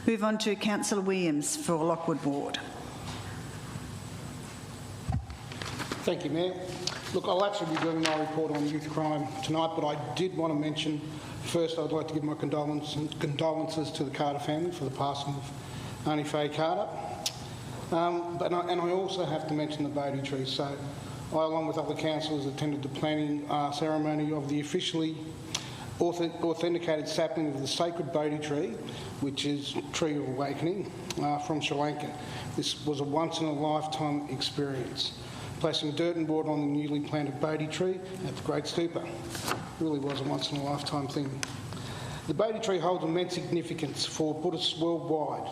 Move on to Councillor Williams for Lockwood Ward. Thank you, Mayor. Look, I'll actually be doing my report on youth crime tonight, but I did want to mention first I'd like to give my condolences to the Carter family for the passing of Auntie Faye Carter. And I also have to mention the Bodhi tree. So I, along with other councillors, attended the planting ceremony of the officially authenticated sapling of the sacred Bodhi tree, which is Tree of Awakening, from Sri Lanka. This was a once-in-a-lifetime experience, placing dirt and water on the newly planted Bodhi tree at the Great Stupa. It really was a once-in-a-lifetime thing. The Bodhi tree holds immense significance for Buddhists worldwide,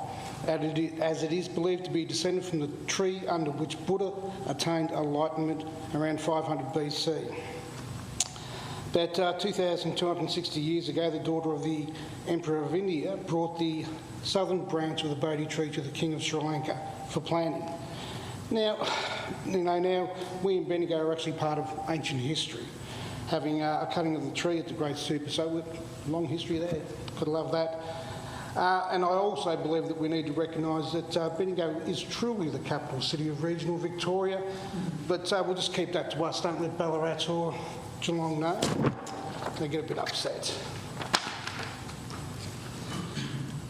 as it is believed to be descended from the tree under which Buddha attained enlightenment around 500 BC. About 2,260 years ago, the daughter of the Emperor of India brought the southern branch of the Bodhi tree to the King of Sri Lanka for planting. Now, now we in Bendigo are actually part of ancient history, having a cutting of the tree at the Great Stupa. So long history there. Could love that. And I also believe that we need to recognise that Bendigo is truly the capital city of regional Victoria, but we'll just keep that to us. Don't let Ballarat or Geelong know. They get a bit upset.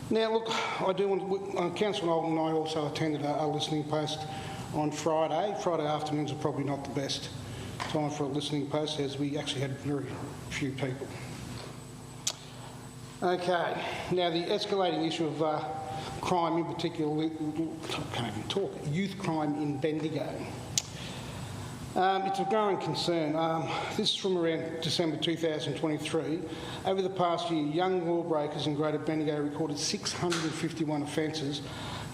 Now, look, I do want Councillor Oldham and I also attended a listening post on Friday. Friday afternoons are probably not the best time for a listening post, as we actually had very few people. Okay, now the escalating issue of crime, in particular, I can't even talk, youth crime in Bendigo. It's a growing concern. This is from around December 2023. Over the past year, young lawbreakers in Greater Bendigo recorded 651 offences,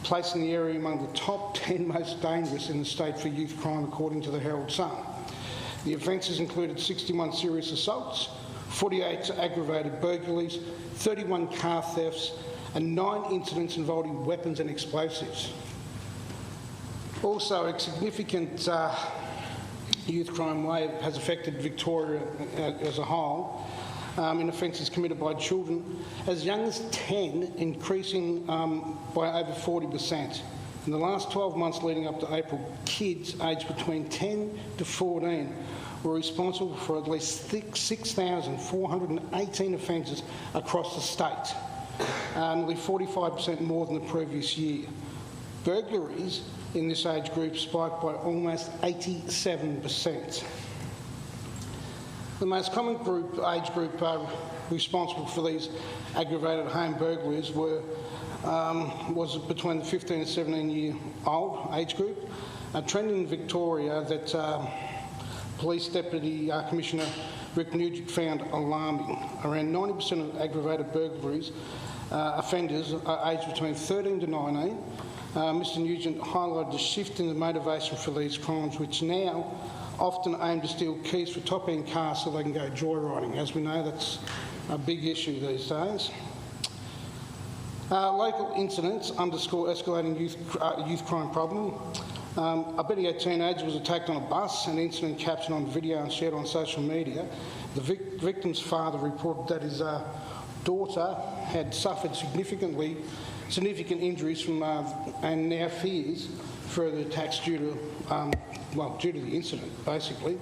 placing the area among the top 10 most dangerous in the state for youth crime, according to the Herald Sun. The offences included 61 serious assaults, 48 aggravated burglaries, 31 car thefts, and 9 incidents involving weapons and explosives. Also, a significant youth crime wave has affected Victoria as a whole, in offences committed by children as young as 10, increasing by over 40%. In the last 12 months leading up to April, kids aged between 10 to 14 were responsible for at least 6,418 offences across the state, nearly 45% more than the previous year. Burglaries in this age group spiked by almost 87%. The most common age group responsible for these aggravated home burglaries was between the 15 and 17-year-old age group, a trend in Victoria that Police Deputy Commissioner Rick Nugent found alarming. Around 90% of aggravated burglaries offenders are aged between 13 to 19. Mr Nugent highlighted the shift in the motivation for these crimes, which now often aim to steal keys for top-end cars so they can go joyriding. As we know, that's a big issue these days. Local incidents underscore escalating youth crime problem. A Bendigo teenager was attacked on a bus, an incident captured on video and shared on social media. The victim's father reported that his daughter had suffered significant injuries from, and now fears further attacks due to the incident, basically.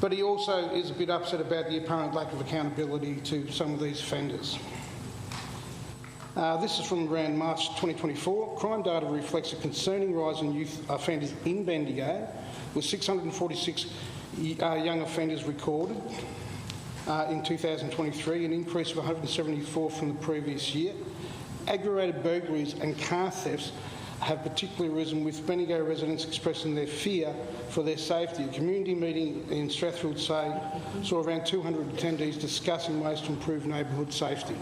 But he also is a bit upset about the apparent lack of accountability to some of these offenders. This is from around March 2024. Crime data reflects a concerning rise in youth offenders in Bendigo, with 646 young offenders recorded in 2023, an increase of 174 from the previous year. Aggravated burglaries and car thefts have particularly risen, with Bendigo residents expressing their fear for their safety. A community meeting in Strathfield saw around 200 attendees discussing ways to improve neighbourhood safety.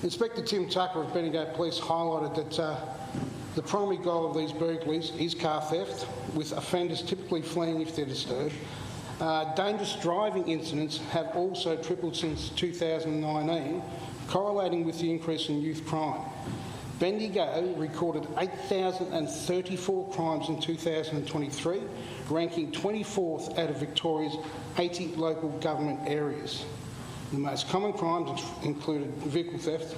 Inspector Tim Tucker of Bendigo Police highlighted that the primary goal of these burglaries is car theft, with offenders typically fleeing if they're disturbed. Dangerous driving incidents have also tripled since 2019, correlating with the increase in youth crime. Bendigo recorded 8,034 crimes in 2023, ranking 24th out of Victoria's 80 local government areas. The most common crimes included vehicle theft,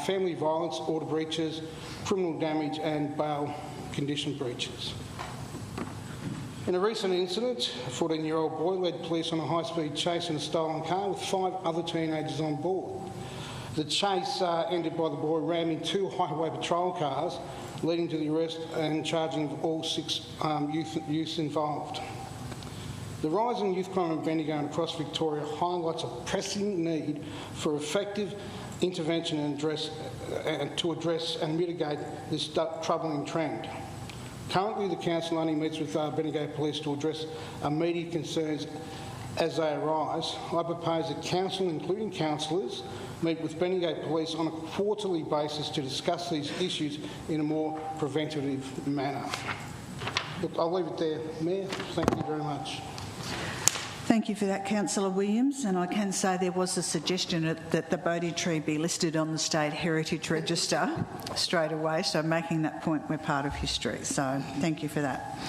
family violence, order breaches, criminal damage and bail condition breaches. In a recent incident, a 14-year-old boy led police on a high-speed chase in a stolen car with 5 other teenagers on board. The chase ended by the boy ramming 2 highway patrol cars, leading to the arrest and charging of all 6 youths involved. The rise in youth crime in Bendigo and across Victoria highlights a pressing need for effective intervention and to address and mitigate this troubling trend. Currently, the Council only meets with Bendigo Police to address immediate concerns as they arise. I propose that Council, including councillors, meet with Bendigo Police on a quarterly basis to discuss these issues in a more preventative manner. Look, I'll leave it there, Mayor. Thank you very much. Thank you for that, Councillor Williams. And I can say there was a suggestion that the Bodhi tree be listed on the State Heritage Register straight away. So making that point, we're part of history. So thank you for that.